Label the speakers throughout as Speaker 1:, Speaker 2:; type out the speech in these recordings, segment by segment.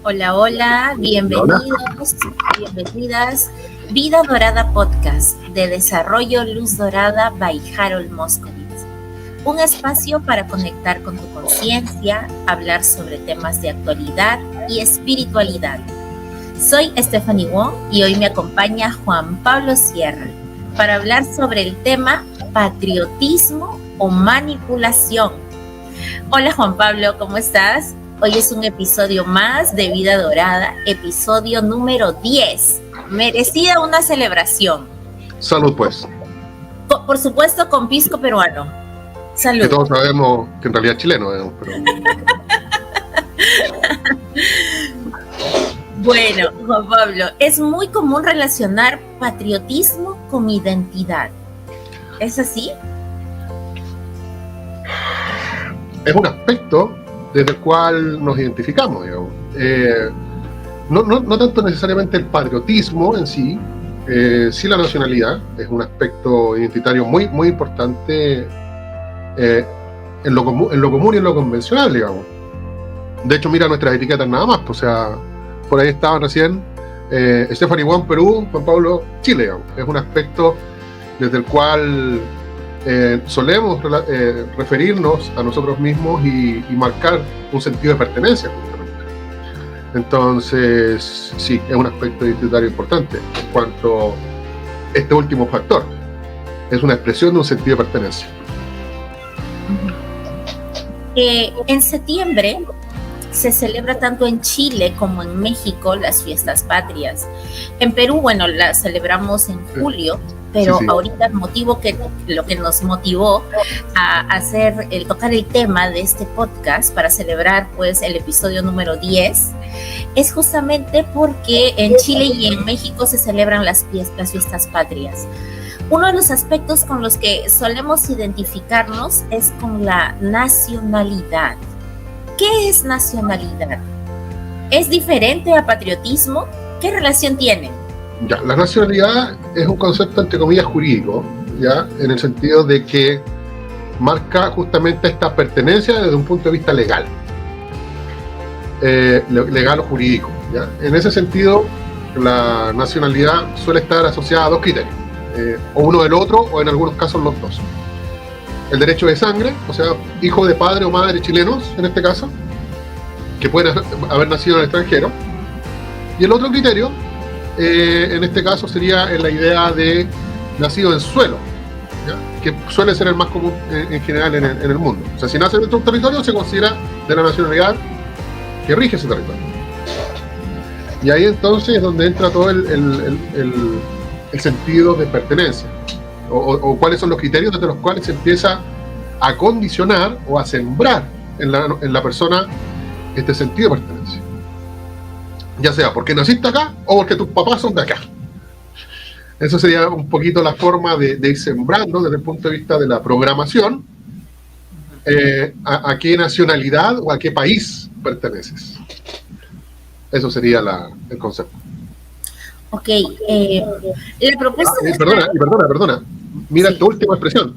Speaker 1: Hola, hola, bienvenidos, bienvenidas. Vida Dorada Podcast de Desarrollo Luz Dorada by Harold Moskowitz. Un espacio para conectar con tu conciencia, hablar sobre temas de actualidad y espiritualidad. Soy Stephanie Wong y hoy me acompaña Juan Pablo Sierra para hablar sobre el tema patriotismo o manipulación. Hola Juan Pablo, ¿cómo estás? Hoy es un episodio más de Vida Dorada, episodio número 10. Merecida una celebración.
Speaker 2: Salud, pues.
Speaker 1: Por supuesto, con pisco peruano. Salud.
Speaker 2: Que todos sabemos que en realidad es chileno, pero...
Speaker 1: Bueno, Juan Pablo, es muy común relacionar patriotismo con identidad. ¿Es así?
Speaker 2: Es un aspecto desde el cual nos identificamos, digamos. No tanto necesariamente el patriotismo en sí, sí la nacionalidad es un aspecto identitario muy, muy importante en lo común y en lo convencional, digamos. De hecho, mira nuestras etiquetas nada más, o sea, por ahí estaban recién Stephanie Wong, Perú, Juan Pablo, Chile, digamos. Es un aspecto desde el cual solemos referirnos a nosotros mismos y marcar un sentido de pertenencia, justamente. Entonces, sí, es un aspecto identitario importante en cuanto a este último factor. Es una expresión de un sentido de pertenencia.
Speaker 1: En septiembre se celebra tanto en Chile como en México las fiestas patrias. En Perú, bueno, las celebramos en julio, pero sí. Ahorita lo que nos motivó a tocar el tema de este podcast para celebrar pues el episodio número 10 es justamente porque en Chile y en México se celebran las fiestas patrias. Uno de los aspectos con los que solemos identificarnos es con la nacionalidad. ¿Qué es nacionalidad? ¿Es diferente a patriotismo? ¿Qué relación tienen?
Speaker 2: Ya, la nacionalidad es un concepto entre comillas jurídico, ya, en el sentido de que marca justamente esta pertenencia desde un punto de vista legal, legal o jurídico, ya. En ese sentido, la nacionalidad suele estar asociada a dos criterios, o uno del otro, o en algunos casos los dos. El derecho de sangre, o sea, hijo de padre o madre chilenos, en este caso, que pueden haber nacido en el extranjero. Y el otro criterio, en este caso, sería en la idea de nacido en suelo, ¿ya? Que suele ser el más común en general en el mundo. O sea, si nace dentro de un territorio, se considera de la nacionalidad que rige ese territorio. Y ahí entonces es donde entra todo el sentido de pertenencia. O cuáles son los criterios desde los cuales se empieza a condicionar o a sembrar en la persona este sentido de pertenencia. Ya sea porque naciste acá o porque tus papás son de acá. Eso sería un poquito la forma de ir sembrando desde el punto de vista de la programación a qué nacionalidad o a qué país perteneces. Eso sería el concepto.
Speaker 1: Ok, la propuesta...
Speaker 2: Perdona. Mira
Speaker 1: sí.
Speaker 2: Tu última expresión.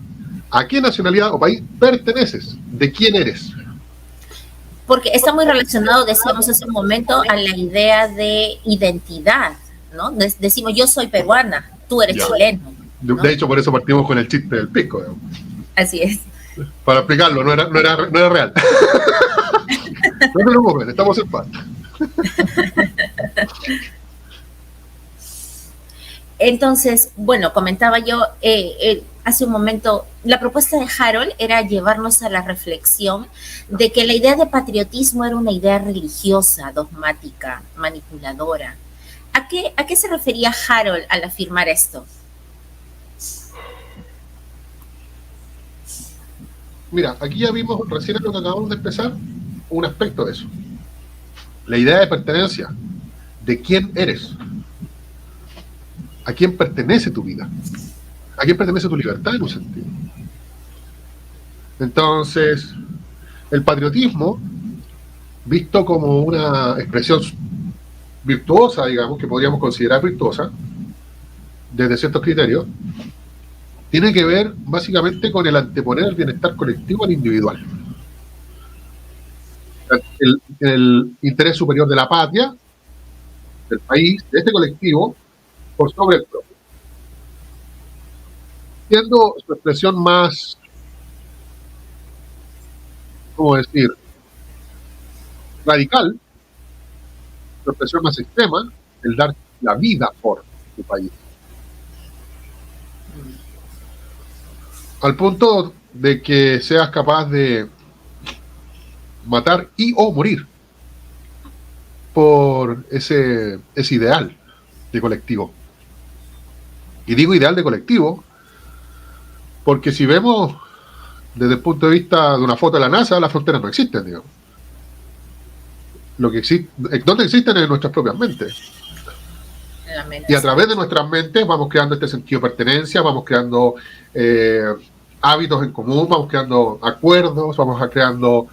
Speaker 2: ¿A qué nacionalidad o país perteneces? ¿De quién eres?
Speaker 1: Porque está muy relacionado, decíamos hace un momento, a la idea de identidad, ¿no? Decimos, yo soy peruana, tú eres chileno, ¿no?
Speaker 2: De hecho, por eso partimos con el chiste del pisco, digamos.
Speaker 1: Así es.
Speaker 2: Para explicarlo, no era real. No te preocupes, estamos en paz.
Speaker 1: Entonces, bueno, comentaba yo hace un momento, la propuesta de Harold era llevarnos a la reflexión de que la idea de patriotismo era una idea religiosa, dogmática, manipuladora. ¿A qué se refería Harold al afirmar esto?
Speaker 2: Mira, aquí ya vimos, recién lo que acabamos de empezar, un aspecto de eso. La idea de pertenencia, de quién eres. ¿A quién pertenece tu vida? ¿A quién pertenece tu libertad en un sentido? Entonces, el patriotismo, visto como una expresión virtuosa, digamos, que podríamos considerar virtuosa, desde ciertos criterios, tiene que ver básicamente con el anteponer el bienestar colectivo al individual. el interés superior de la patria, del país, de este colectivo, por sobre el propio. Siendo su expresión más, ¿cómo decir?, radical, su expresión más extrema, el dar la vida por su país. Al punto de que seas capaz de matar y o morir por ese ideal de colectivo. Y digo ideal de colectivo porque si vemos desde el punto de vista de una foto de la NASA, las fronteras no existen, digamos. Lo que existe, ¿dónde existen? En nuestras propias mentes. Y a través de nuestras mentes vamos creando este sentido de pertenencia, vamos creando hábitos en común, vamos creando acuerdos, vamos creando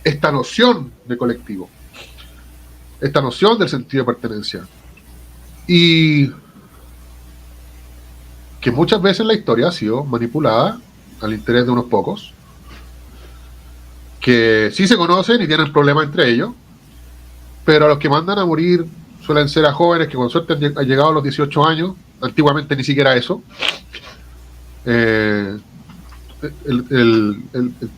Speaker 2: esta noción de colectivo, esta noción del sentido de pertenencia. Y que muchas veces la historia ha sido manipulada al interés de unos pocos, que sí se conocen y tienen problemas entre ellos, pero a los que mandan a morir suelen ser a jóvenes que con suerte han llegado a los 18 años, antiguamente ni siquiera eso.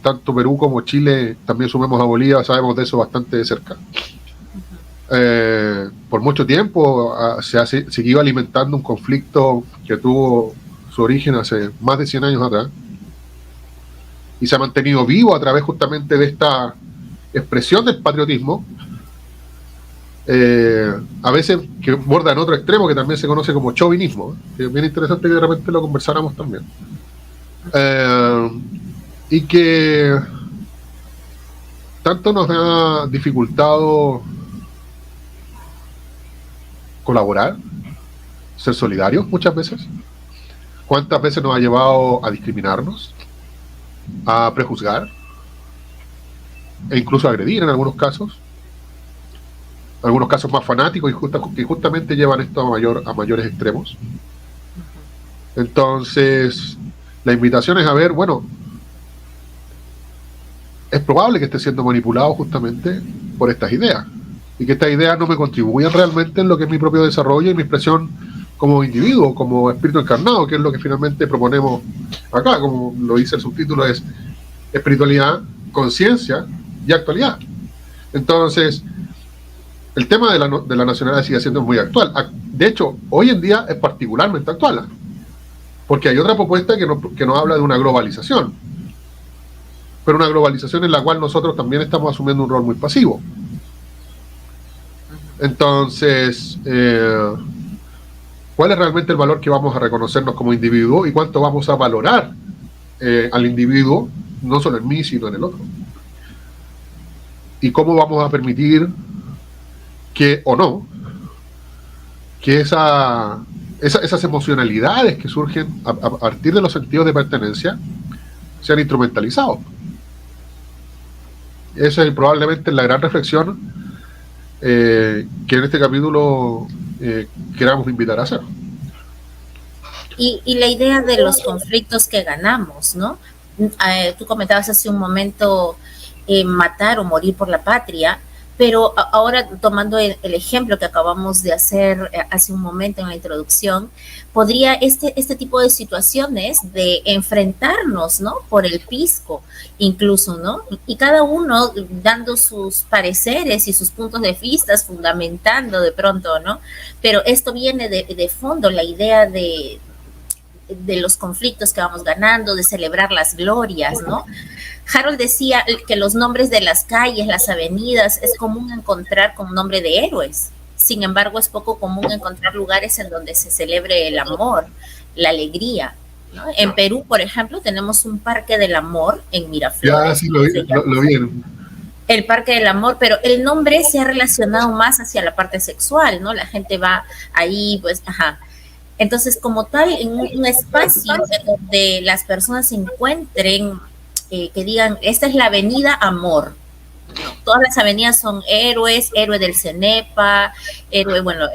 Speaker 2: Tanto Perú como Chile, también sumemos a Bolivia, sabemos de eso bastante de cerca. Por mucho tiempo se ha seguido alimentando un conflicto que tuvo su origen hace más de 100 años atrás y se ha mantenido vivo a través justamente de esta expresión del patriotismo, a veces que borda en otro extremo que también se conoce como chauvinismo, que es bien interesante que de repente lo conversáramos también, y que tanto nos ha dificultado colaborar, ser solidarios muchas veces, cuántas veces nos ha llevado a discriminarnos, a prejuzgar e incluso a agredir en algunos casos más fanáticos y justamente llevan esto a mayores extremos. Entonces la invitación es a ver, bueno, es probable que esté siendo manipulado justamente por estas ideas y que estas ideas no me contribuyan realmente en lo que es mi propio desarrollo y mi expresión como individuo, como espíritu encarnado, que es lo que finalmente proponemos acá, como lo dice el subtítulo, es espiritualidad, conciencia y actualidad. Entonces el tema de la nacionalidad sigue siendo muy actual. De hecho, hoy en día es particularmente actual, porque hay otra propuesta que nos habla de una globalización, pero una globalización en la cual nosotros también estamos asumiendo un rol muy pasivo. Entonces, ¿cuál es realmente el valor que vamos a reconocernos como individuo y cuánto vamos a valorar al individuo, no solo en mí, sino en el otro? ¿Y cómo vamos a permitir que, o no, que esas emocionalidades que surgen a partir de los sentidos de pertenencia sean instrumentalizados? Esa es probablemente la gran reflexión que en este capítulo queramos invitar a hacer.
Speaker 1: Y la idea de los conflictos que ganamos, ¿no? Tú comentabas hace un momento matar o morir por la patria, pero ahora tomando el ejemplo que acabamos de hacer hace un momento en la introducción, podría este tipo de situaciones de enfrentarnos, ¿no? Por el pisco, incluso, ¿no? Y cada uno dando sus pareceres y sus puntos de vista, fundamentando de pronto, ¿no? Pero esto viene de fondo, la idea de los conflictos que vamos ganando, de celebrar las glorias, ¿no? Harold decía que los nombres de las calles, las avenidas, es común encontrar con nombre de héroes. Sin embargo, es poco común encontrar lugares en donde se celebre el amor, la alegría, ¿no? En Perú, por ejemplo, tenemos un Parque del Amor en Miraflores.
Speaker 2: Ya, sí, lo vieron.
Speaker 1: El Parque del Amor, pero el nombre se ha relacionado más hacia la parte sexual, ¿no? La gente va ahí, pues, ajá. Entonces, como tal, en un espacio donde las personas se encuentren, que digan, esta es la avenida Amor. Todas las avenidas son héroes, héroe del CENEPA, héroe, bueno,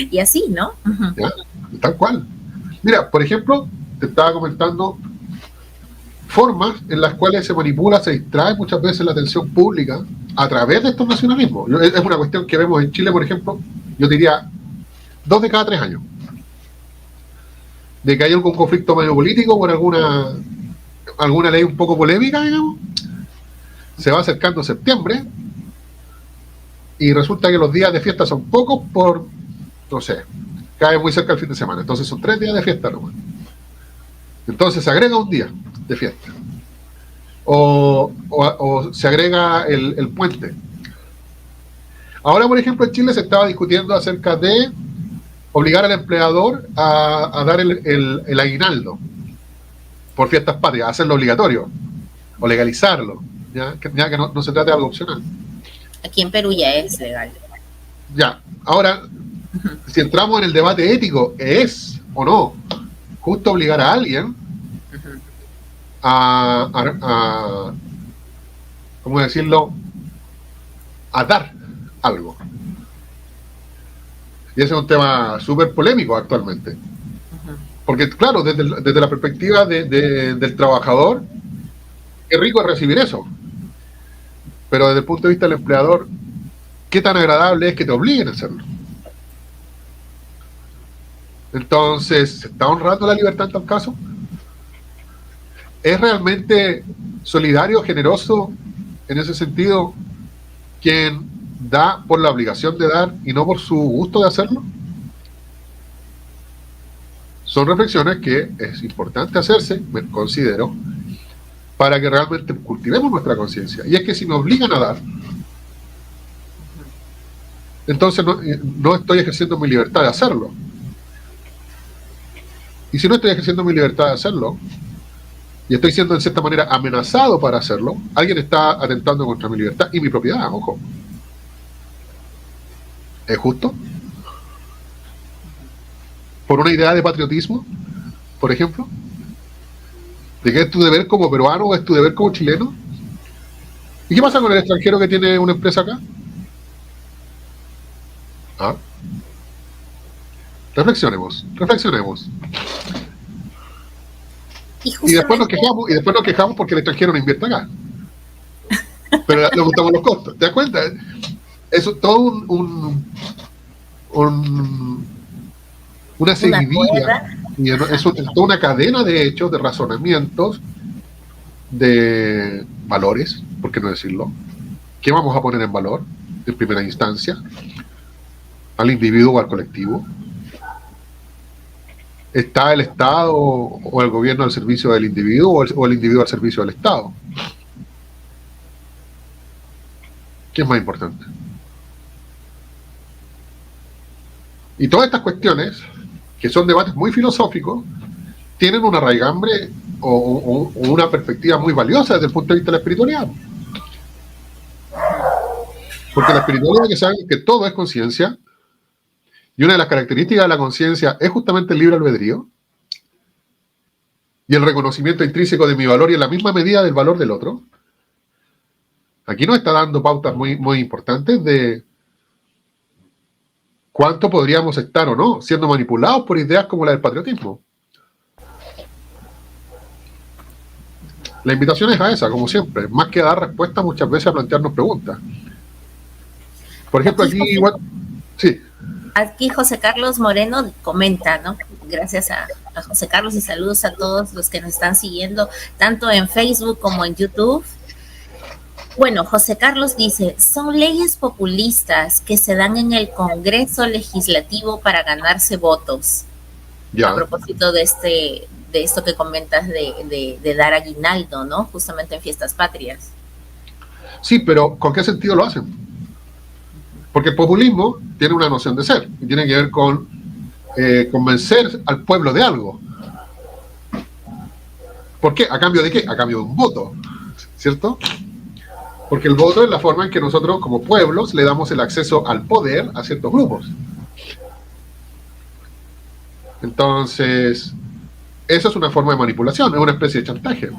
Speaker 1: y así, ¿no?
Speaker 2: Ya, tal cual. Mira, por ejemplo, te estaba comentando formas en las cuales se manipula, se distrae muchas veces la atención pública a través de estos nacionalismos. Es una cuestión que vemos en Chile, por ejemplo, yo diría 2 de cada 3 años. De que hay algún conflicto medio político por alguna ley un poco polémica, digamos, se va acercando septiembre y resulta que los días de fiesta son pocos por, no sé, cae muy cerca el fin de semana, entonces son 3 días de fiesta nomás. Entonces se agrega un día de fiesta o se agrega el puente. Ahora, por ejemplo, en Chile se estaba discutiendo acerca de obligar al empleador a dar el aguinaldo por fiestas patrias, hacerlo obligatorio o legalizarlo, ya que no se trata de algo opcional.
Speaker 1: Aquí en Perú ya es legal.
Speaker 2: Ya, ahora, si entramos en el debate ético, ¿es o no justo obligar a alguien a ¿cómo decirlo?, a dar algo? Y ese es un tema súper polémico actualmente. Porque, claro, desde la perspectiva del trabajador, qué rico es recibir eso. Pero desde el punto de vista del empleador, ¿qué tan agradable es que te obliguen a hacerlo? Entonces, ¿se está honrando la libertad en tal caso? ¿Es realmente solidario, generoso, en ese sentido, quien da por la obligación de dar y no por su gusto de hacerlo? Son reflexiones que es importante hacerse, me considero, para que realmente cultivemos nuestra conciencia. Y es que si me obligan a dar, entonces no estoy ejerciendo mi libertad de hacerlo. Y si no estoy ejerciendo mi libertad de hacerlo, y estoy siendo en cierta manera amenazado para hacerlo, alguien está atentando contra mi libertad y mi propiedad, ojo. ¿Es justo? ¿Por una idea de patriotismo, por ejemplo? ¿De qué es tu deber como peruano o es tu deber como chileno? ¿Y qué pasa con el extranjero que tiene una empresa acá? ¿Ah? Reflexionemos. Y después nos quejamos porque el extranjero no invierte acá. Pero le gustamos los costos. ¿Te das cuenta? Eso es todo una seguidilla. Es toda una cadena de hechos, de razonamientos, de valores, ¿por qué no decirlo? ¿Qué vamos a poner en valor en primera instancia? ¿Al individuo o al colectivo? ¿Está el Estado o el gobierno al servicio del individuo o el individuo al servicio del Estado? ¿Qué es más importante? Y todas estas cuestiones, que son debates muy filosóficos, tienen una raigambre o una perspectiva muy valiosa desde el punto de vista de la espiritualidad. Porque la espiritualidad, que saben que todo es conciencia, y una de las características de la conciencia es justamente el libre albedrío y el reconocimiento intrínseco de mi valor y en la misma medida del valor del otro. Aquí nos está dando pautas muy, muy importantes de cuánto podríamos estar o no siendo manipulados por ideas como la del patriotismo. La invitación es a esa, como siempre, más que a dar respuestas, muchas veces a plantearnos preguntas. Por ejemplo, aquí igual... Sí.
Speaker 1: Aquí José Carlos Moreno comenta, ¿no? Gracias a José Carlos y saludos a todos los que nos están siguiendo, tanto en Facebook como en YouTube. Bueno, José Carlos dice, son leyes populistas que se dan en el Congreso Legislativo para ganarse votos. Ya. A propósito de esto que comentas de dar aguinaldo, ¿no? Justamente en fiestas patrias.
Speaker 2: Sí, pero ¿con qué sentido lo hacen? Porque el populismo tiene una noción de ser y tiene que ver con convencer al pueblo de algo. ¿Por qué? ¿A cambio de qué? A cambio de un voto, ¿cierto? Porque el voto es la forma en que nosotros como pueblos le damos el acceso al poder a ciertos grupos. Entonces, eso es una forma de manipulación, es una especie de chantaje.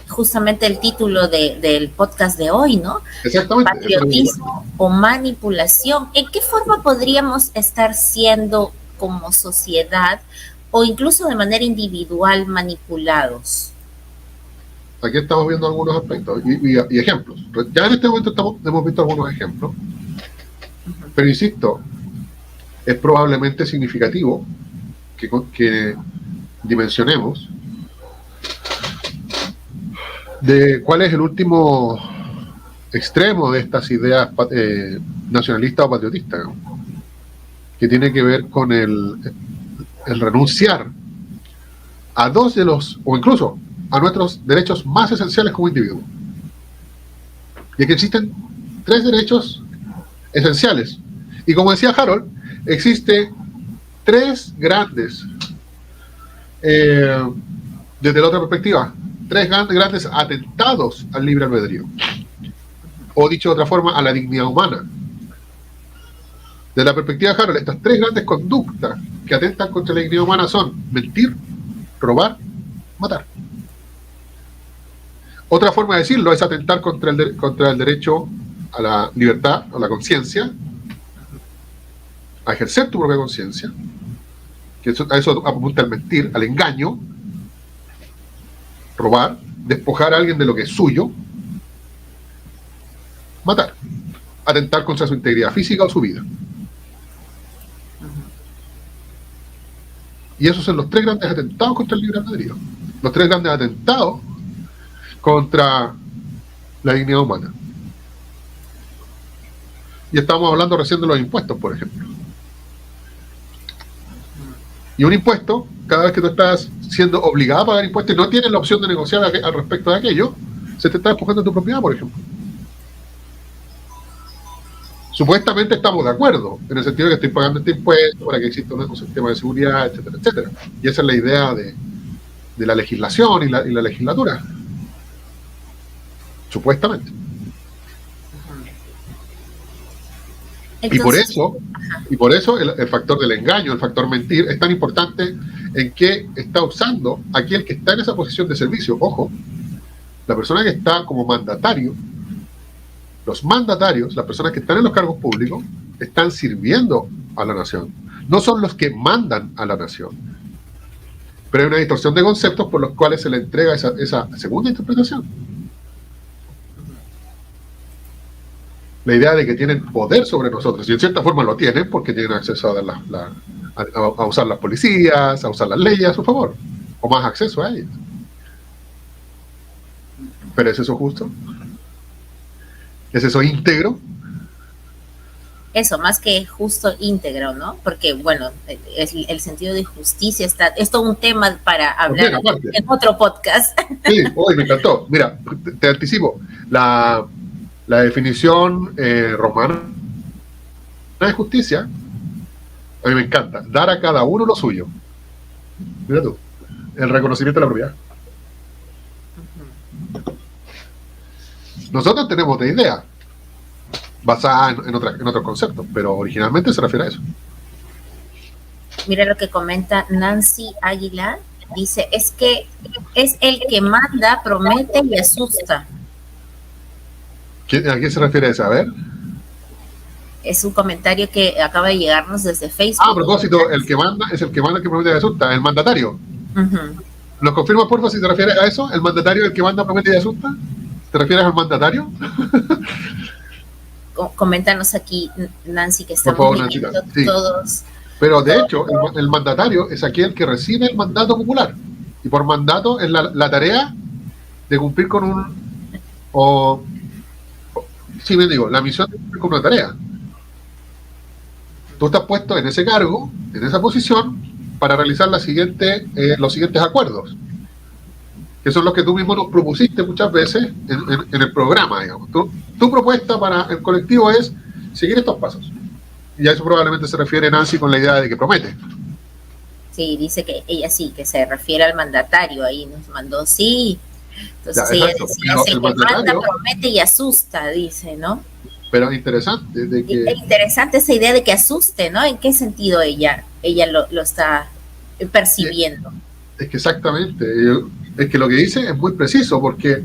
Speaker 1: Justamente el título del podcast de hoy, ¿no?
Speaker 2: Exactamente.
Speaker 1: Patriotismo o manipulación. ¿En qué forma podríamos estar siendo como sociedad o incluso de manera individual manipulados?
Speaker 2: aquí estamos viendo algunos aspectos y ejemplos. Ya en este momento hemos visto algunos ejemplos, pero insisto, es probablemente significativo que dimensionemos de cuál es el último extremo de estas ideas nacionalistas o patriotistas, ¿no? Que tiene que ver con el renunciar a dos de los, o incluso a nuestros derechos más esenciales como individuos. Y que existen tres derechos esenciales. Y como decía Harold, existen tres grandes, desde la otra perspectiva, tres grandes atentados al libre albedrío. O dicho de otra forma, a la dignidad humana. Desde la perspectiva de Harold, estas tres grandes conductas que atentan contra la dignidad humana son mentir, robar, matar. Otra forma de decirlo es atentar contra el derecho a la libertad, a la conciencia, a ejercer tu propia conciencia, que a eso apunta el mentir, al engaño, robar, despojar a alguien de lo que es suyo, matar, atentar contra su integridad física o su vida. Y esos son los tres grandes atentados contra el libre albedrío. Los tres grandes atentados contra la dignidad humana. Y estamos hablando recién de los impuestos, por ejemplo. Y un impuesto, cada vez que tú estás siendo obligado a pagar impuestos y no tienes la opción de negociar al respecto de aquello, se te está despojando tu propiedad, por ejemplo. Supuestamente estamos de acuerdo, en el sentido de que estoy pagando este impuesto para que exista un sistema de seguridad, etcétera, etcétera. Y esa es la idea de la legislación y la legislatura. Supuestamente. Entonces, y por eso el factor del engaño, el factor mentir, es tan importante en que está usando aquel que está en esa posición de servicio. Ojo, la persona que está como mandatario, los mandatarios, las personas que están en los cargos públicos, están sirviendo a la nación. No son los que mandan a la nación. Pero hay una distorsión de conceptos por los cuales se le entrega esa segunda interpretación. La idea de que tienen poder sobre nosotros, y en cierta forma lo tienen porque tienen acceso a usar las policías, a usar las leyes a su favor, o más acceso a ellas. ¿Pero es eso justo? ¿Es eso íntegro?
Speaker 1: Eso, más que justo, íntegro, ¿no? Porque, bueno, el sentido de justicia es todo un tema para hablar en otro podcast.
Speaker 2: Sí, hoy me encantó. Mira, te anticipo, la definición romana de justicia, a mí me encanta, dar a cada uno lo suyo. Mira tú, el reconocimiento de la propiedad. Nosotros tenemos otra idea, basada en otros conceptos, pero originalmente se refiere a eso.
Speaker 1: Mira lo que comenta Nancy Águila, dice, es que es el que manda, promete y asusta.
Speaker 2: ¿A quién se refiere eso? A ver.
Speaker 1: Es un comentario que acaba de llegarnos desde Facebook.
Speaker 2: A propósito, el que manda es el que manda, el que promete y asusta, el mandatario. ¿Nos confirmas, por favor, si te refieres a eso? ¿El mandatario es el que manda, promete y asusta? ¿Te refieres al mandatario?
Speaker 1: Coméntanos aquí, Nancy, que estamos viendo todos.
Speaker 2: Pero de hecho, el mandatario es aquel que recibe el mandato popular. Y por mandato es la tarea de cumplir con la misión de cumplir con una tarea. Tú estás puesto en ese cargo, en esa posición, para realizar los siguientes acuerdos, que son los que tú mismo nos propusiste muchas veces en el programa, digamos. Tu propuesta para el colectivo es seguir estos pasos. Y a eso probablemente se refiere Nancy con la idea de que promete.
Speaker 1: Sí, dice que ella sí, que se refiere al mandatario, ahí nos mandó, sí. Entonces
Speaker 2: ya,
Speaker 1: ella decía, es el que manda, promete y asusta, dice, ¿no?
Speaker 2: Pero es interesante.
Speaker 1: Es interesante esa idea de que asuste, ¿no? ¿En qué sentido ella lo está percibiendo?
Speaker 2: Es que exactamente, es que lo que dice es muy preciso, porque,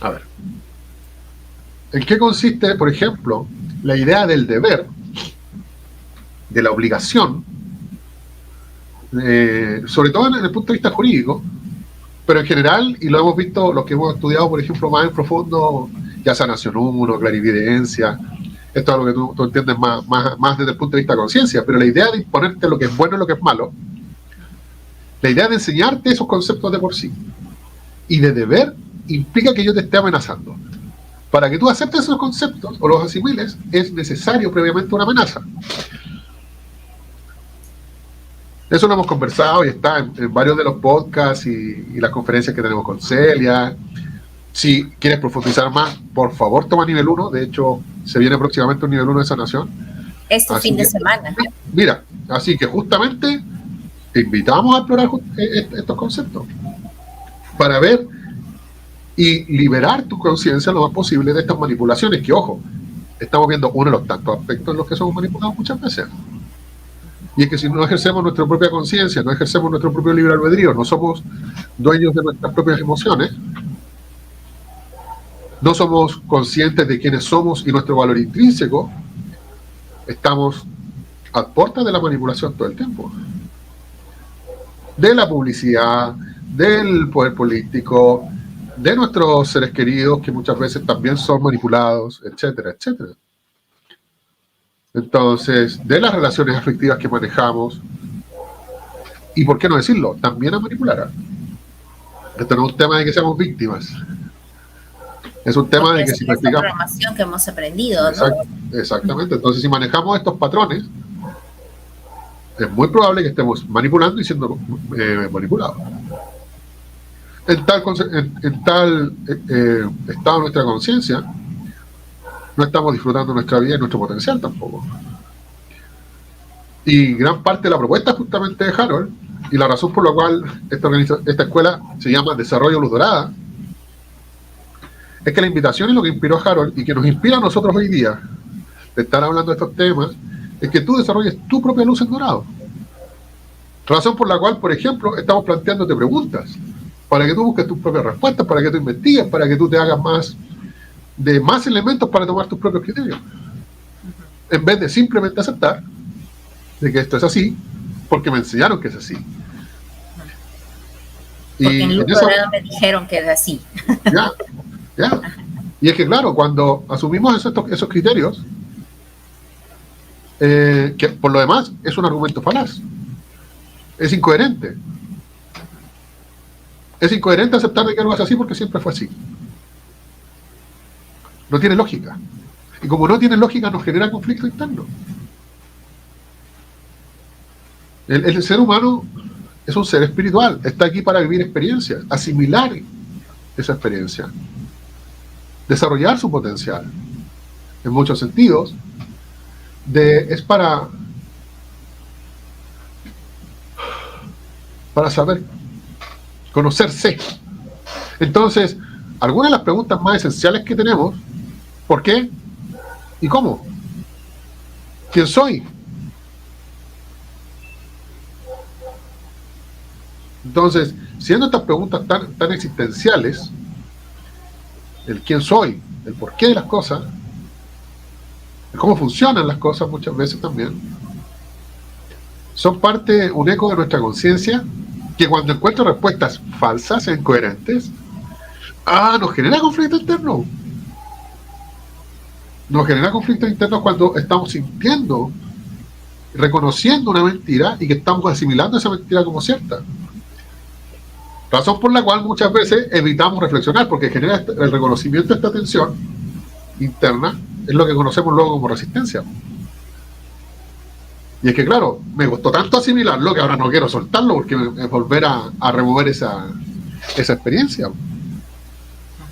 Speaker 2: a ver, ¿en qué consiste, por ejemplo, la idea del deber, de la obligación, sobre todo en el punto de vista jurídico, Pero en general, y lo hemos visto los que hemos estudiado, por ejemplo, más en profundo, ya sanación 1, clarividencia, esto es algo que tú entiendes más desde el punto de vista de conciencia, pero la idea de imponerte lo que es bueno y lo que es malo, la idea de enseñarte esos conceptos de por sí, y de deber, implica que yo te esté amenazando. Para que tú aceptes esos conceptos o los asimiles, es necesario previamente una amenaza. Eso lo hemos conversado y está en varios de los podcasts y las conferencias que tenemos con Celia. Si quieres profundizar más, por favor, toma nivel 1. De hecho, se viene próximamente un nivel 1 de sanación.
Speaker 1: Este fin de semana.
Speaker 2: Mira, así que justamente te invitamos a explorar estos conceptos para ver y liberar tu conciencia lo más posible de estas manipulaciones, que, ojo, estamos viendo uno de los tantos aspectos en los que somos manipulados muchas veces. Y es que si no ejercemos nuestra propia conciencia, no ejercemos nuestro propio libre albedrío, no somos dueños de nuestras propias emociones, no somos conscientes de quiénes somos y nuestro valor intrínseco, estamos a puertas de la manipulación todo el tiempo. De la publicidad, del poder político, de nuestros seres queridos que muchas veces también son manipulados, etcétera, etcétera. Entonces, de las relaciones afectivas que manejamos, y por qué no decirlo, también a manipular. Esto no es un tema de que seamos víctimas. Es un tema de que si practicamos...
Speaker 1: Es la programación que hemos aprendido, ¿no?
Speaker 2: Exactamente. Entonces, si manejamos estos patrones, es muy probable que estemos manipulando y siendo manipulados. En tal estado de nuestra conciencia, no estamos disfrutando nuestra vida y nuestro potencial tampoco. Y gran parte de la propuesta justamente de Harold, y la razón por la cual esta escuela se llama Desarrollo Luz Dorada, es que la invitación y lo que inspiró a Harold y que nos inspira a nosotros hoy día de estar hablando de estos temas, es que tú desarrolles tu propia luz en dorado. Razón por la cual, por ejemplo, estamos planteándote preguntas para que tú busques tus propias respuestas, para que tú investigues, para que tú te hagas más elementos para tomar tus propios criterios, en vez de simplemente aceptar de que esto es así porque me enseñaron que es así.
Speaker 1: Porque en Luz Dorada me dijeron que es así.
Speaker 2: Ya. Y es que claro, cuando asumimos esos criterios, que por lo demás es un argumento falaz, es incoherente. Es incoherente aceptar de que algo es así porque siempre fue así. No tiene lógica. Y como no tiene lógica, nos genera conflicto interno. El ser humano es un ser espiritual. Está aquí para vivir experiencias, asimilar esa experiencia, desarrollar su potencial. En muchos sentidos, es para saber, conocerse. Entonces, algunas de las preguntas más esenciales que tenemos: ¿por qué? ¿Y cómo? ¿Quién soy? Entonces, siendo estas preguntas tan existenciales, el quién soy, el por qué de las cosas, el cómo funcionan las cosas muchas veces también, son un eco de nuestra conciencia, que cuando encuentra respuestas falsas e incoherentes, nos genera conflicto interno. Nos genera conflictos internos cuando estamos sintiendo, reconociendo una mentira y que estamos asimilando esa mentira como cierta. Razón por la cual muchas veces evitamos reflexionar, porque genera el reconocimiento de esta tensión interna, es lo que conocemos luego como resistencia. Y es que claro, me costó tanto asimilarlo que ahora no quiero soltarlo, porque es volver a remover esa experiencia.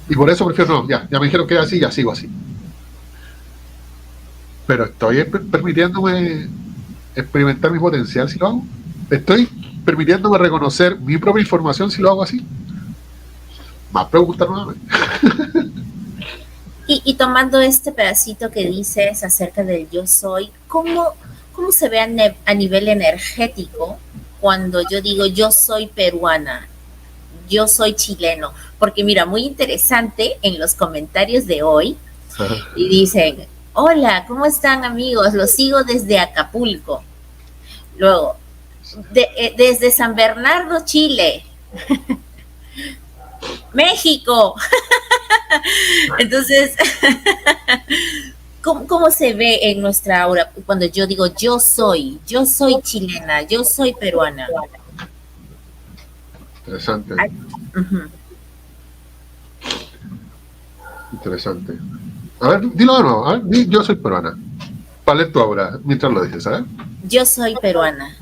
Speaker 2: Y por eso prefiero, ya me dijeron que es así, ya sigo así. Pero estoy permitiéndome experimentar mi potencial si lo hago. Estoy permitiéndome reconocer mi propia información si lo hago así. Más preguntas nuevamente.
Speaker 1: Y tomando este pedacito que dices acerca del yo soy, ¿cómo se ve a nivel energético cuando yo digo yo soy peruana, yo soy chileno? Porque mira, muy interesante en los comentarios de hoy, y dicen: hola, ¿cómo están, amigos? Los sigo desde Acapulco. Luego, desde San Bernardo, Chile. México. Entonces, ¿cómo se ve en nuestra aura cuando yo digo yo soy chilena, yo soy peruana?
Speaker 2: Interesante. Interesante. A ver, dilo de nuevo. A ver, yo soy peruana. Para leer tu aura, mientras lo dices, ¿sabes?
Speaker 1: Yo soy peruana.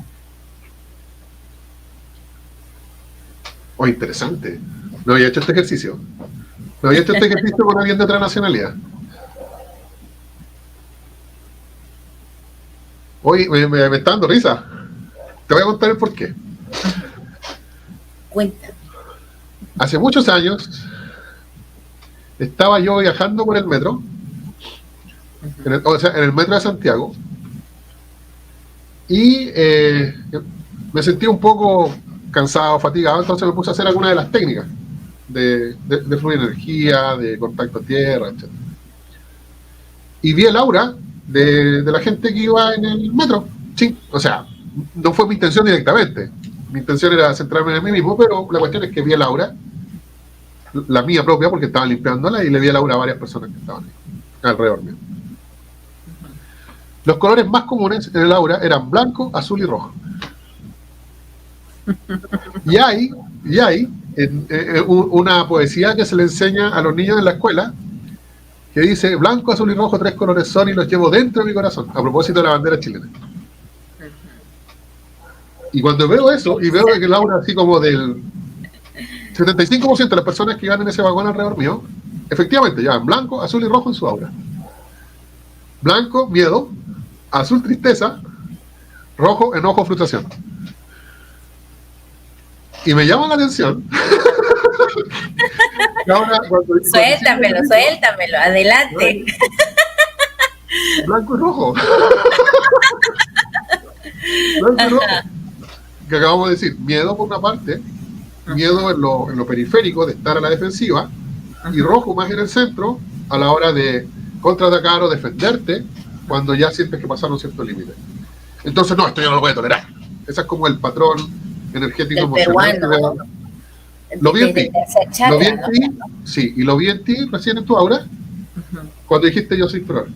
Speaker 2: Oh, interesante. No había hecho este ejercicio. No había hecho este ejercicio con alguien de otra nacionalidad. Oye, me está dando risa. Te voy a contar el porqué.
Speaker 1: Cuenta.
Speaker 2: Hace muchos años estaba yo viajando por el metro, en el metro de Santiago, y me sentí un poco cansado, fatigado, entonces me puse a hacer algunas de las técnicas de fluir energía, de contacto tierra, etc. Y vi el aura de la gente que iba en el metro. Sí, o sea, no fue mi intención directamente. Mi intención era centrarme en mí mismo, pero la cuestión es que vi el aura, la mía propia, porque estaba limpiándola, y le vi el aura a varias personas que estaban ahí, alrededor mío. Los colores más comunes en el aura eran blanco, azul y rojo. Y hay una poesía que se le enseña a los niños en la escuela, que dice: blanco, azul y rojo, 3 colores son y los llevo dentro de mi corazón, a propósito de la bandera chilena. Y cuando veo eso, y veo que el aura así como del 75% de las personas que iban en ese vagón alrededor mío, efectivamente llevan blanco, azul y rojo en su aura. Blanco, miedo; azul, tristeza; rojo, enojo, frustración. Y me llama la atención. Ahora,
Speaker 1: Suéltamelo, adelante.
Speaker 2: Blanco y rojo. Blanco y rojo. Que acabamos de decir, miedo por una parte, miedo en lo periférico, de estar a la defensiva, y rojo más en el centro, a la hora de contraatacar o defenderte, cuando ya sientes que pasaron ciertos límites. Entonces, no, esto yo no lo voy a tolerar. Ese es como el patrón energético emocional.
Speaker 1: Peruano, ¿no?
Speaker 2: Lo vi en ti. Lo vi en ti, sí, y lo vi en ti recién en tu aura, cuando dijiste yo soy peruano.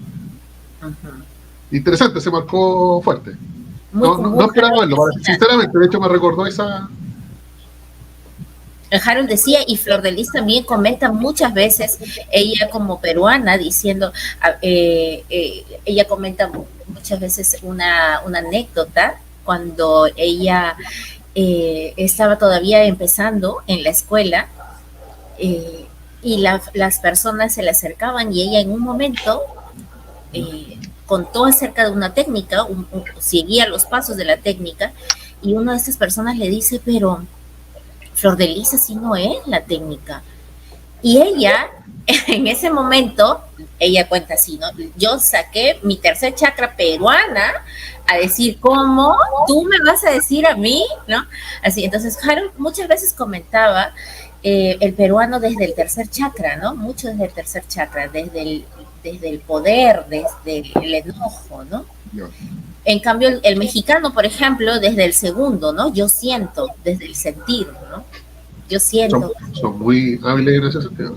Speaker 2: Interesante, se marcó fuerte. No esperaba verlo, sinceramente, de hecho me recordó esa...
Speaker 1: Harold decía, y Flor de Lis también comenta muchas veces, ella como peruana, diciendo, ella comenta muchas veces una anécdota cuando ella estaba todavía empezando en la escuela, y las personas se le acercaban y ella en un momento contó acerca de una técnica, seguía los pasos de la técnica, y una de estas personas le dice: pero Flor de Lis, así no es la técnica. Y ella, en ese momento, ella cuenta así, ¿no? Yo saqué mi tercer chakra peruana a decir: ¿cómo? ¿Tú me vas a decir a mí? ¿No? Así, entonces Harold muchas veces comentaba el peruano desde el tercer chakra, ¿no? Mucho desde el tercer chakra, desde el poder, desde el enojo, ¿no?
Speaker 2: No.
Speaker 1: En cambio, el mexicano, por ejemplo, desde el segundo, ¿no? Yo siento, desde el sentir, ¿no? Yo siento.
Speaker 2: Son muy hábiles en ese sentido.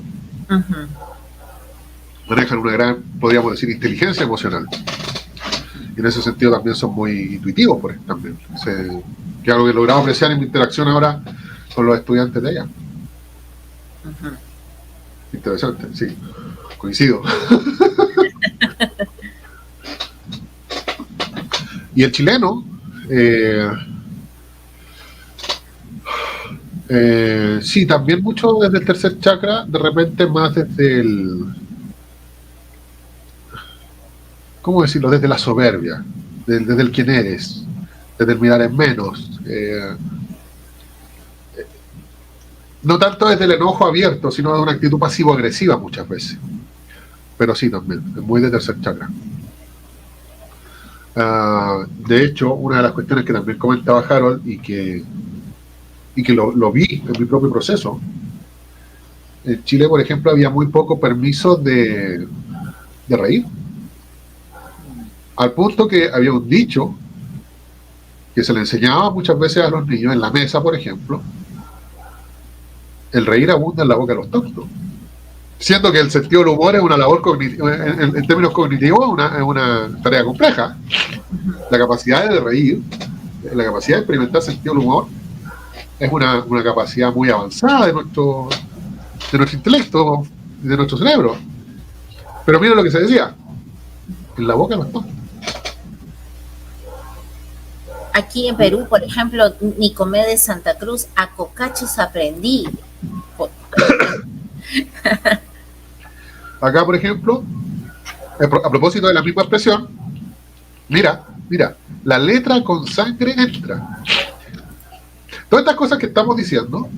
Speaker 2: Manejan una gran, podríamos decir, inteligencia emocional. Y en ese sentido también son muy intuitivos, por ejemplo, también. Que es algo que he logrado apreciar en mi interacción ahora con los estudiantes de ella. Interesante, sí. Coincido. Y el chileno, sí, también mucho desde el tercer chakra, de repente más desde el, ¿cómo decirlo? Desde la soberbia, desde el quién eres, desde el mirar en menos. No tanto desde el enojo abierto, sino de una actitud pasivo-agresiva muchas veces. Pero sí, también, es muy de tercer chakra. De hecho, una de las cuestiones que también comentaba Harold y que lo vi en mi propio proceso, en Chile, por ejemplo, había muy poco permiso de reír, al punto que había un dicho que se le enseñaba muchas veces a los niños en la mesa, por ejemplo, el reír abunda en la boca de los tontos. Siendo que el sentido del humor es una labor cognitiva, en términos cognitivos, es una tarea compleja. La capacidad de reír, la capacidad de experimentar sentido del humor, es una capacidad muy avanzada de nuestro intelecto, de nuestro cerebro. Pero mira lo que se decía, en la boca de los tontos.
Speaker 1: Aquí en Perú, por ejemplo, Nicomedes Santa Cruz, a cocachos aprendí.
Speaker 2: Acá, por ejemplo, a propósito de la misma expresión, mira, la letra con sangre entra. Todas estas cosas que estamos diciendo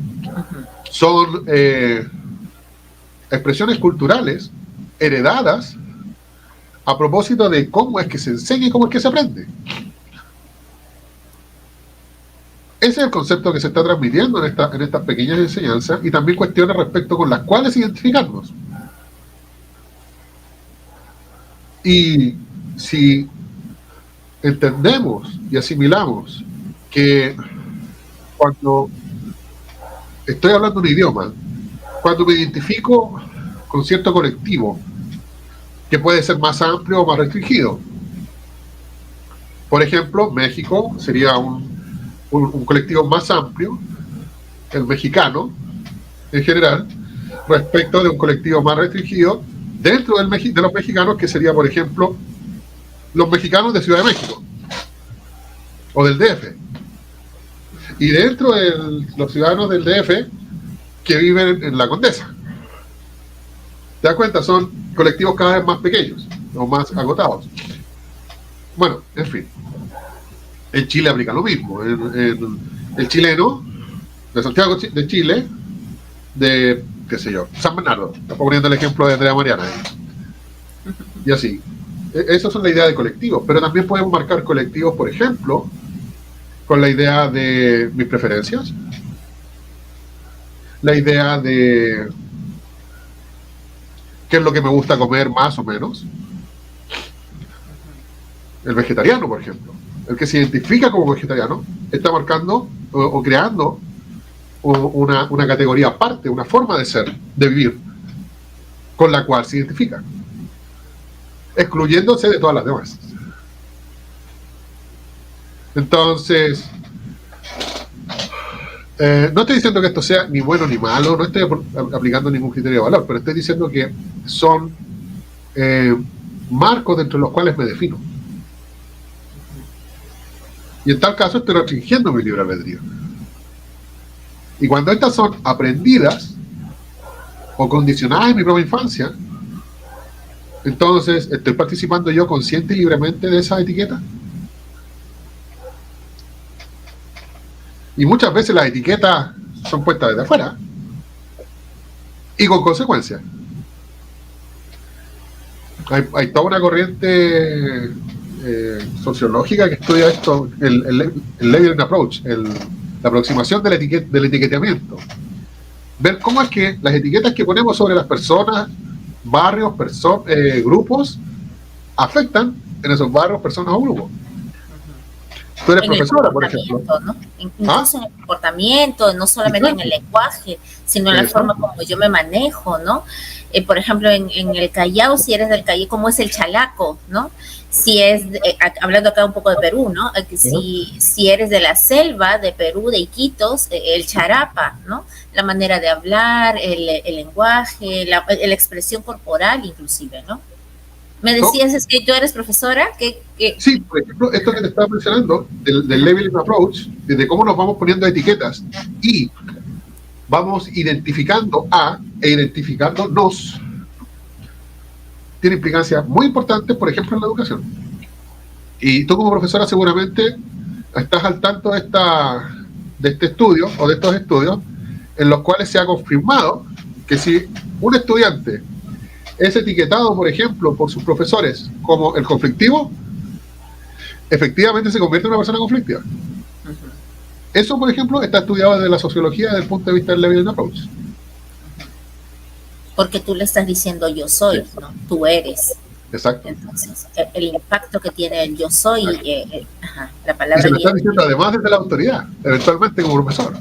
Speaker 2: son expresiones culturales heredadas a propósito de cómo es que se enseña y cómo es que se aprende. Ese es el concepto que se está transmitiendo en estas pequeñas enseñanzas, y también cuestiones respecto con las cuales identificarnos. Y si entendemos y asimilamos que cuando estoy hablando un idioma, cuando me identifico con cierto colectivo, que puede ser más amplio o más restringido. Por ejemplo, México sería un colectivo más amplio, el mexicano, en general, respecto de un colectivo más restringido dentro de los mexicanos, que sería, por ejemplo, los mexicanos de Ciudad de México o del DF. Y dentro de los ciudadanos del DF que viven en la Condesa. ¿Te das cuenta? Son colectivos cada vez más pequeños o más agotados. Bueno, en fin. En Chile aplica lo mismo. El chileno de Santiago de Chile, de, qué sé yo, San Bernardo. Estoy poniendo el ejemplo de Andrea Mariana. Y así. Esas son la idea de colectivos, pero también podemos marcar colectivos, por ejemplo, con la idea de mis preferencias, la idea de qué es lo que me gusta comer más o menos. El vegetariano, por ejemplo, el que se identifica como vegetariano, está marcando o creando una categoría aparte, una forma de ser, de vivir, con la cual se identifica, excluyéndose de todas las demás. Entonces, no estoy diciendo que esto sea ni bueno ni malo, no estoy aplicando ningún criterio de valor, pero estoy diciendo que son marcos dentro de los cuales me defino. Y en tal caso estoy restringiendo mi libre albedrío. Y cuando estas son aprendidas o condicionadas en mi propia infancia, entonces, ¿estoy participando yo consciente y libremente de esa etiqueta? Y muchas veces las etiquetas son puestas desde afuera y con consecuencias. Hay toda una corriente sociológica que estudia esto, el labeling approach, la aproximación del etiquetamiento. Ver cómo es que las etiquetas que ponemos sobre las personas, barrios, grupos, afectan en esos barrios, personas o grupos. Tú eres profesora, por ejemplo.
Speaker 1: ¿No? Incluso en el comportamiento, no solamente en el lenguaje, sino en la forma como yo me manejo, ¿no? Por ejemplo, en el Callao, si eres del Callao, ¿cómo es el chalaco, no? Si es, hablando acá un poco de Perú, ¿no? Si eres de la selva de Perú, de Iquitos, el charapa, ¿no? La manera de hablar, el lenguaje, la expresión corporal, inclusive, ¿no? Me decías, es que tú eres profesora.
Speaker 2: Sí, por ejemplo, esto que te estaba mencionando, del labeling approach, de cómo nos vamos poniendo etiquetas y vamos identificando e identificándonos, tiene implicancias muy importantes, por ejemplo, en la educación. Y tú como profesora seguramente estás al tanto de este estudio, o de estos estudios, en los cuales se ha confirmado que si un estudiante es etiquetado, por ejemplo, por sus profesores como el conflictivo, efectivamente se convierte en una persona conflictiva. Eso, por ejemplo, está estudiado desde la sociología desde el punto de vista del labeling approach.
Speaker 1: Porque tú le estás diciendo yo soy, ¿no? Tú eres.
Speaker 2: Exacto.
Speaker 1: Entonces, el impacto que tiene el yo soy, la palabra...
Speaker 2: Y se lo está diciendo además desde la autoridad, eventualmente como profesor.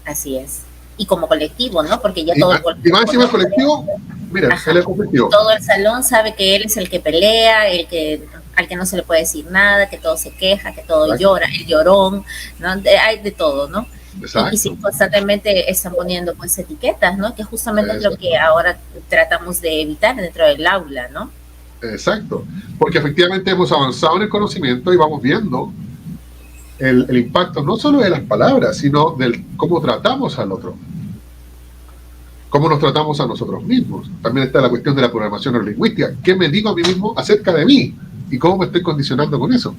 Speaker 1: Así es. y como colectivo, ¿no? Porque ya
Speaker 2: y
Speaker 1: todo
Speaker 2: más,
Speaker 1: el colectivo...
Speaker 2: Y más encima el colectivo, mira,
Speaker 1: Ajá.
Speaker 2: él es colectivo.
Speaker 1: Todo el salón sabe que él es el que pelea, al que no se le puede decir nada, que todo se queja, que todo
Speaker 2: Exacto.
Speaker 1: llora, el llorón, ¿no? Hay de todo, ¿no? Y sí, constantemente están poniendo pues etiquetas, ¿no? Que justamente es lo que ahora tratamos de evitar dentro del aula, ¿no?
Speaker 2: Exacto, porque efectivamente hemos avanzado en el conocimiento y vamos viendo el impacto no solo de las palabras, sino del cómo tratamos al otro, cómo nos tratamos a nosotros mismos. También está la cuestión de la programación neurolingüística. ¿Qué me digo a mí mismo acerca de mí? ¿Y cómo me estoy condicionando con eso?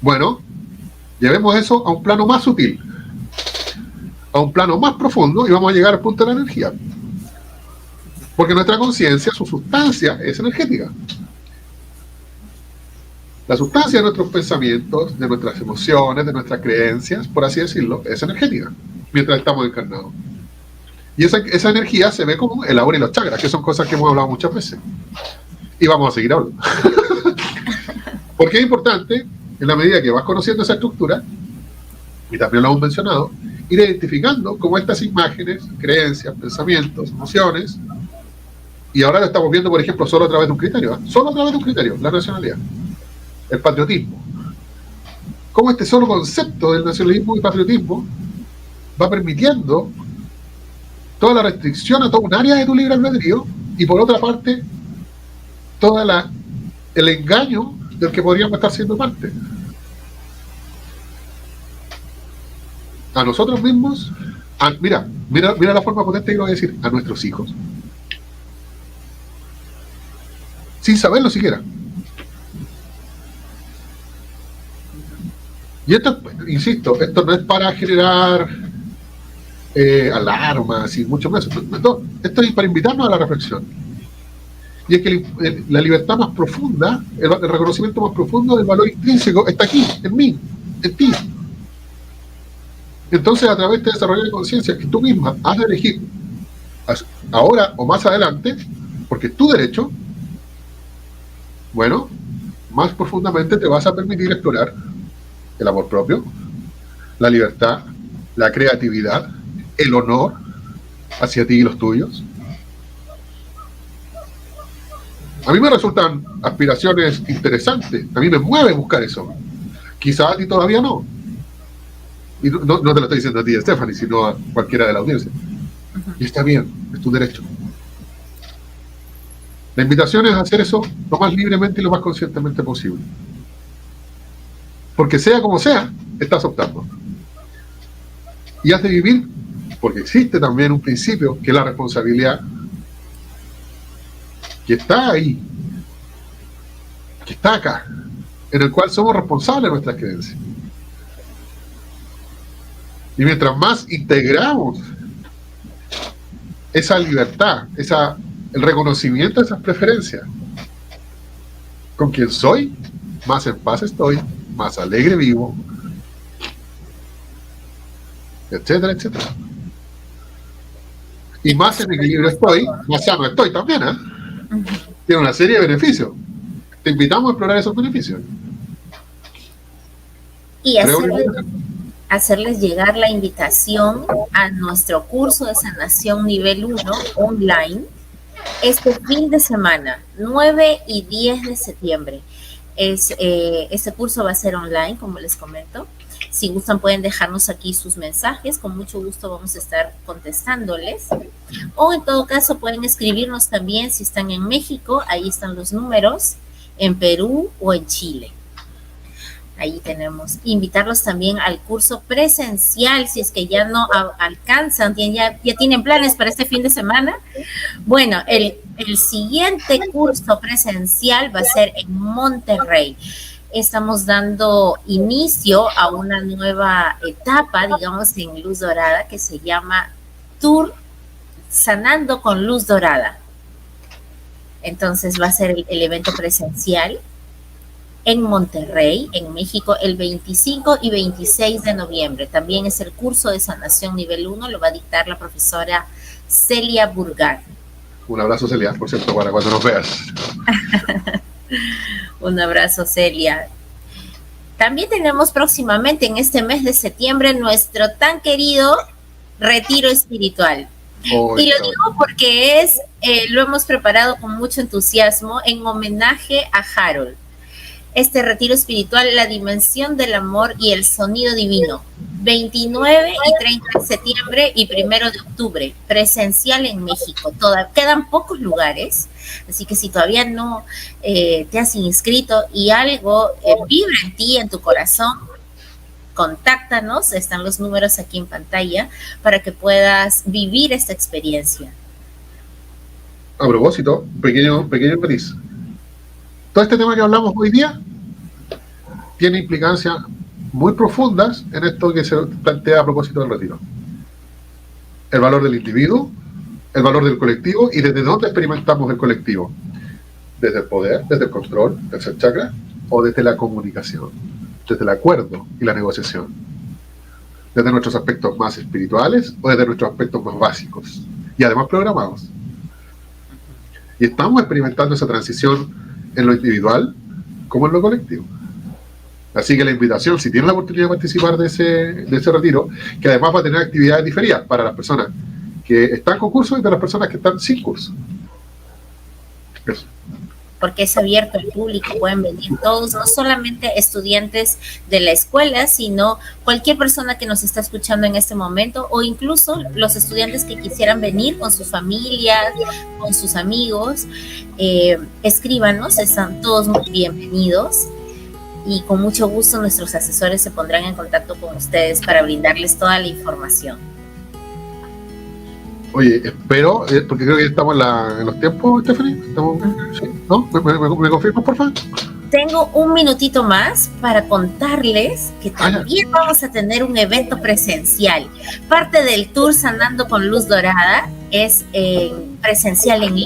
Speaker 2: Bueno, llevemos eso a un plano más sutil, a un plano más profundo, y vamos a llegar al punto de la energía. Porque nuestra conciencia, su sustancia, es energética. La sustancia de nuestros pensamientos, de nuestras emociones, de nuestras creencias, por así decirlo, es energética, mientras estamos encarnados. Y esa energía se ve como el aura y los chakras, que son cosas que hemos hablado muchas veces. Y vamos a seguir hablando. Porque es importante, en la medida que vas conociendo esa estructura, y también lo hemos mencionado, ir identificando cómo estas imágenes, creencias, pensamientos, emociones, y ahora lo estamos viendo, por ejemplo, solo a través de un criterio, solo a través de un criterio, la nacionalidad, el patriotismo. Cómo este solo concepto del nacionalismo y patriotismo va permitiendo toda la restricción a toda un área de tu libre albedrío, y por otra parte, todo el engaño del que podríamos estar siendo parte. A nosotros mismos, mira la forma potente que lo voy a decir, a nuestros hijos. Sin saberlo siquiera. Y esto, insisto, esto no es para generar alarmas y mucho más. No, esto es para invitarnos a la reflexión. Y es que la libertad más profunda, el reconocimiento más profundo del valor intrínseco está aquí, en mí, en ti. Entonces, a través de desarrollo de conciencia que tú misma has de elegir ahora o más adelante, porque es tu derecho, bueno, más profundamente te vas a permitir explorar el amor propio, la libertad, la creatividad, el honor hacia ti y los tuyos. A mí me resultan aspiraciones interesantes, a mí me mueve buscar eso. Quizás a ti todavía no. Y no te lo estoy diciendo a ti, Stephanie, sino a cualquiera de la audiencia. Y está bien, es tu derecho. La invitación es hacer eso lo más libremente y lo más conscientemente posible. Porque sea como sea, estás optando. Y has de vivir, porque existe también un principio que es la responsabilidad, que está ahí, que está acá, en el cual somos responsables de nuestras creencias. Y mientras más integramos esa libertad, el reconocimiento de esas preferencias con quien soy, más en paz estoy, más alegre vivo, etcétera, etcétera. Y más en equilibrio estoy, más sano estoy también, ¿eh? Tiene una serie de beneficios. Te invitamos a explorar esos beneficios.
Speaker 1: Y hacerles llegar la invitación a nuestro curso de sanación nivel 1 online este fin de semana, 9 y 10 de septiembre. Este curso va a ser online, como les comento. Si gustan pueden dejarnos aquí sus mensajes, con mucho gusto vamos a estar contestándoles. O en todo caso pueden escribirnos también si están en México, ahí están los números, en Perú o en Chile. Ahí tenemos. Invitarlos también al curso presencial, si es que ya no alcanzan, ya tienen planes para este fin de semana. Bueno, el siguiente curso presencial va a ser en Monterrey. Estamos dando inicio a una nueva etapa, digamos, en Luz Dorada, que se llama Tour Sanando con Luz Dorada. Entonces va a ser el evento presencial en Monterrey, en México, el 25 y 26 de noviembre. También es el curso de sanación nivel 1, lo va a dictar la profesora Celia Burgar.
Speaker 2: Un abrazo, Celia, por cierto, para cuando nos veas.
Speaker 1: Un abrazo, Celia. También tenemos próximamente en este mes de septiembre nuestro tan querido retiro espiritual.
Speaker 2: Oh,
Speaker 1: y lo digo porque lo hemos preparado con mucho entusiasmo en homenaje a Harold. Este retiro espiritual, la dimensión del amor y el sonido divino, 29 y 30 de septiembre y 1 de octubre, presencial en México. Quedan pocos lugares, así que si todavía no te has inscrito y algo vibra en ti, en tu corazón, contáctanos, están los números aquí en pantalla, para que puedas vivir esta experiencia.
Speaker 2: A propósito, pequeño matiz. Todo este tema que hablamos hoy día tiene implicancias muy profundas en esto que se plantea a propósito del retiro. El valor del individuo, el valor del colectivo y desde dónde experimentamos el colectivo. Desde el poder, desde el control, desde el chakra, o desde la comunicación, desde el acuerdo y la negociación. Desde nuestros aspectos más espirituales o desde nuestros aspectos más básicos y además programados. Y estamos experimentando esa transición en lo individual como en lo colectivo. Así que la invitación, si tienen la oportunidad de participar de ese retiro, que además va a tener actividades diferidas para las personas que están con curso y para las personas que están sin curso. Eso.
Speaker 1: Porque es abierto al público, pueden venir todos, no solamente estudiantes de la escuela, sino cualquier persona que nos está escuchando en este momento, o incluso los estudiantes que quisieran venir con sus familias, con sus amigos. Escríbanos, están todos muy bienvenidos y con mucho gusto nuestros asesores se pondrán en contacto con ustedes para brindarles toda la información.
Speaker 2: Oye, espero, porque creo que estamos en los tiempos, Stephanie. ¿Estamos? ¿Sí? ¿No? ¿Me confirmas, por favor?
Speaker 1: Tengo un minutito más para contarles que también vamos a tener un evento presencial. Parte del tour Sanando con Luz Dorada es presencial en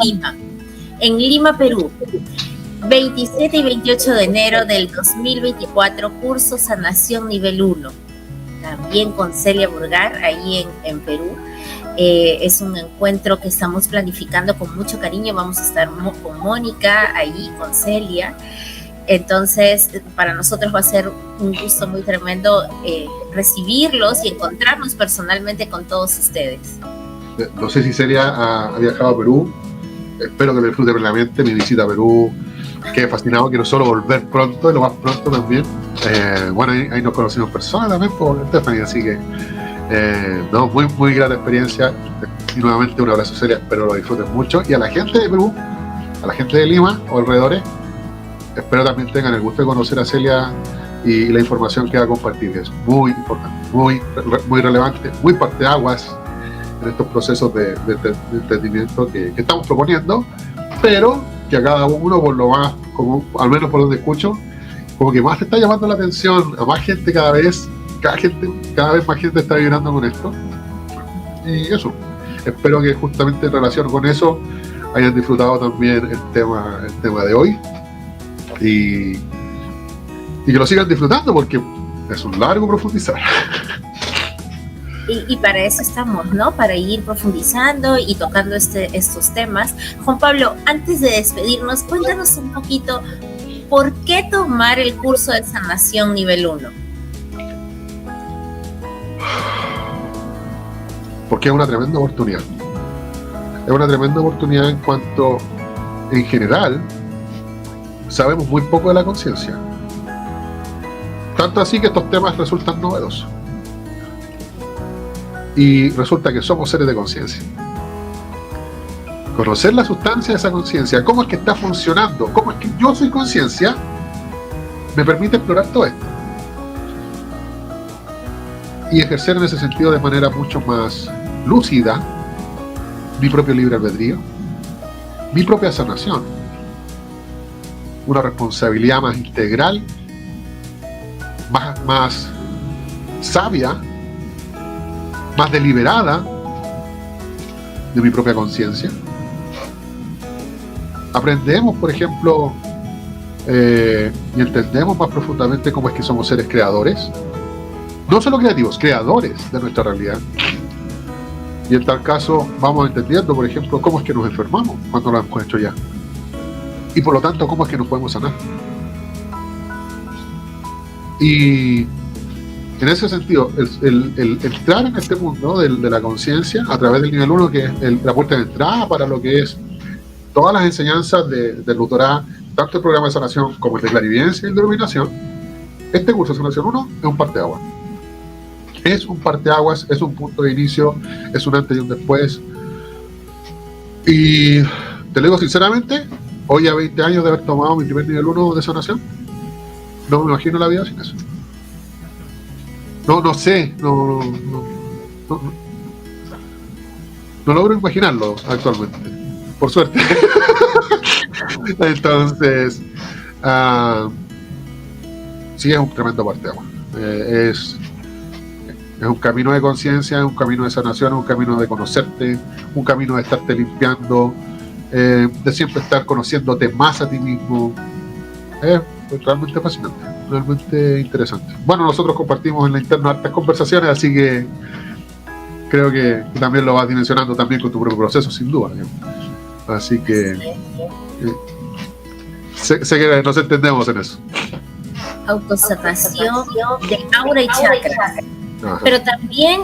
Speaker 1: Lima, Perú. 27 y 28 de enero del 2024, curso Sanación Nivel 1. También con Celia Burgar, ahí en Perú. Es un encuentro que estamos planificando con mucho cariño. Vamos a estar con Mónica, ahí con Celia. Entonces, para nosotros va a ser un gusto muy tremendo recibirlos y encontrarnos personalmente con todos ustedes.
Speaker 2: No sé si Celia ha viajado a Perú. Espero que me disfrute plenamente mi visita a Perú. Quedé fascinado, quiero solo volver pronto y lo más pronto también. Bueno, ahí nos conocimos personas también por Stephanie, así que no, muy grata experiencia. Y nuevamente un abrazo, Celia, espero lo disfruten mucho. Y a la gente de Perú, a la gente de Lima o alrededores, espero también tengan el gusto de conocer a Celia y la información que va a compartir. Es muy importante, muy relevante, muy parteaguas en estos procesos de entendimiento que estamos proponiendo, pero que a cada uno, por lo más, como al menos por donde escucho, como que más te está llamando la atención, a más gente cada vez más gente está vibrando con esto. Y eso, espero que justamente en relación con eso hayan disfrutado también el tema de hoy y que lo sigan disfrutando, porque es un largo profundizar.
Speaker 1: Y para eso estamos, ¿no? Para ir profundizando y tocando estos temas. Juan Pablo, antes de despedirnos, cuéntanos un poquito, ¿por qué tomar el curso de Sanación Nivel 1?
Speaker 2: Porque es una tremenda oportunidad. Es una tremenda oportunidad en cuanto, en general, sabemos muy poco de la conciencia. Tanto así que estos temas resultan novedosos. Y resulta que somos seres de conciencia. Conocer la sustancia de esa conciencia, cómo es que está funcionando, cómo es que yo soy conciencia, me permite explorar todo esto. Y ejercer en ese sentido de manera mucho más lúcida mi propio libre albedrío, mi propia sanación, una responsabilidad más integral, más sabia, más deliberada de mi propia conciencia. Aprendemos, por ejemplo, y entendemos más profundamente cómo es que somos seres creadores, no solo creativos, creadores de nuestra realidad. Y en tal caso vamos entendiendo, por ejemplo, cómo es que nos enfermamos cuando lo hemos hecho ya, y por lo tanto cómo es que nos podemos sanar. Y En ese sentido, el entrar en este mundo de la conciencia a través del nivel 1, que es la puerta de entrada para lo que es todas las enseñanzas del Lutorá, tanto el programa de sanación como el de clarividencia y el de iluminación, este curso de sanación 1 es un parteaguas. Es un parteaguas, es un punto de inicio, es un antes y un después. Y te lo digo sinceramente, hoy a 20 años de haber tomado mi primer nivel 1 de sanación, no me imagino la vida sin eso. No sé, no logro imaginarlo actualmente, por suerte. Entonces, sí, es un tremendo parteaguas. Es un camino de conciencia, es un camino de sanación, es un camino de conocerte, un camino de estarte limpiando, de siempre estar conociéndote más a ti mismo. Es realmente fascinante, realmente interesante. Bueno, nosotros compartimos en la interna hartas conversaciones, así que creo que también lo vas dimensionando también con tu propio proceso, sin duda, digamos. Así que sé que nos entendemos en eso.
Speaker 1: Autosanación de aura y chakras.
Speaker 2: Ajá.
Speaker 1: Pero también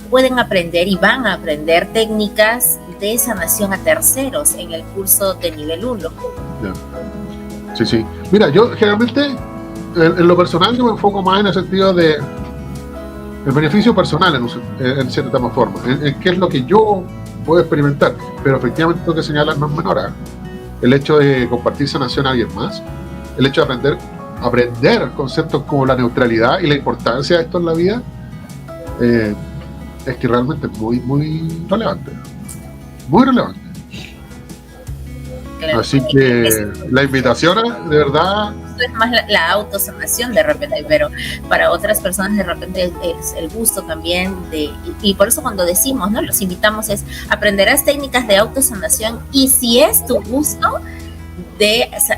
Speaker 1: pueden aprender y van a aprender técnicas de sanación a terceros en el curso de nivel 1.
Speaker 2: Ya. Sí. Mira, yo generalmente en lo personal yo me enfoco más en el sentido de el beneficio personal en cierta forma, en qué es lo que yo puedo experimentar, pero efectivamente lo que señalan no es menor, ¿eh? El hecho de compartir sanación a alguien más, el hecho de aprender conceptos como la neutralidad y la importancia de esto en la vida, es que realmente es muy relevante, muy relevante.
Speaker 1: Claro.
Speaker 2: Así que la invitación, de verdad,
Speaker 1: es más la autosanación de repente, pero para otras personas de repente es el gusto también y por eso cuando decimos, ¿no? Los invitamos es aprenderás técnicas de autosanación y si es tu gusto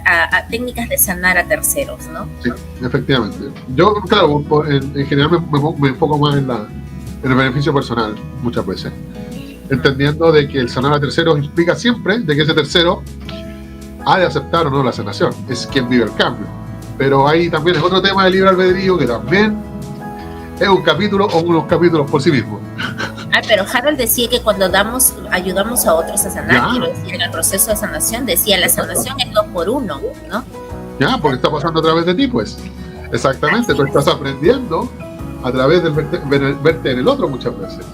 Speaker 1: a técnicas de sanar a terceros, ¿no?
Speaker 2: Sí, efectivamente. Yo, claro, en general me enfoco más en el beneficio personal muchas veces, entendiendo de que el sanar a terceros implica siempre de que ese tercero ha de aceptar o no la sanación, es quien vive el cambio. Pero ahí también es otro tema de libre albedrío que también es un capítulo o unos capítulos por sí mismos.
Speaker 1: Pero Harold decía que cuando ayudamos a otros a sanar, quiero decir, en el proceso de sanación, decía la sanación es 2 por 1, ¿no?
Speaker 2: Ya, porque está pasando a través de ti, pues. Exactamente, tú estás aprendiendo a través del verte en el otro muchas veces.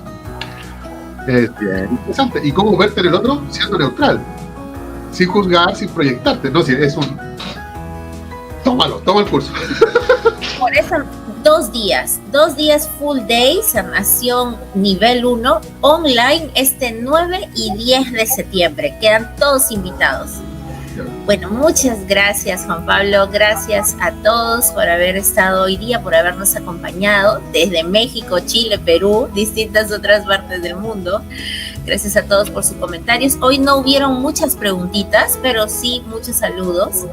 Speaker 2: Es bien interesante. ¿Y cómo verte en el otro? Siendo neutral, sin juzgar, sin proyectarte. No, si es un... toma el curso.
Speaker 1: Por eso 2 días full day, sanación nivel 1, online, 9 y 10 de septiembre. Quedan todos invitados. Bueno, muchas gracias, Juan Pablo. Gracias a todos por haber estado hoy día, por habernos acompañado desde México, Chile, Perú, distintas otras partes del mundo. Gracias a todos por sus comentarios. Hoy no hubieron muchas preguntitas, pero sí muchos saludos.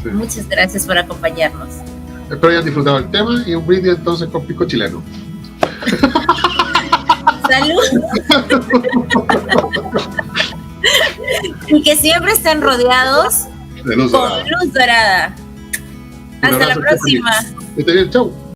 Speaker 1: Sí. Muchas gracias por acompañarnos.
Speaker 2: Espero hayan disfrutado el tema y un brindis entonces con pisco chileno.
Speaker 1: ¡Salud! Y que siempre estén rodeados
Speaker 2: de luz dorada.
Speaker 1: Con luz dorada. Hasta la próxima.
Speaker 2: Esté bien, chau.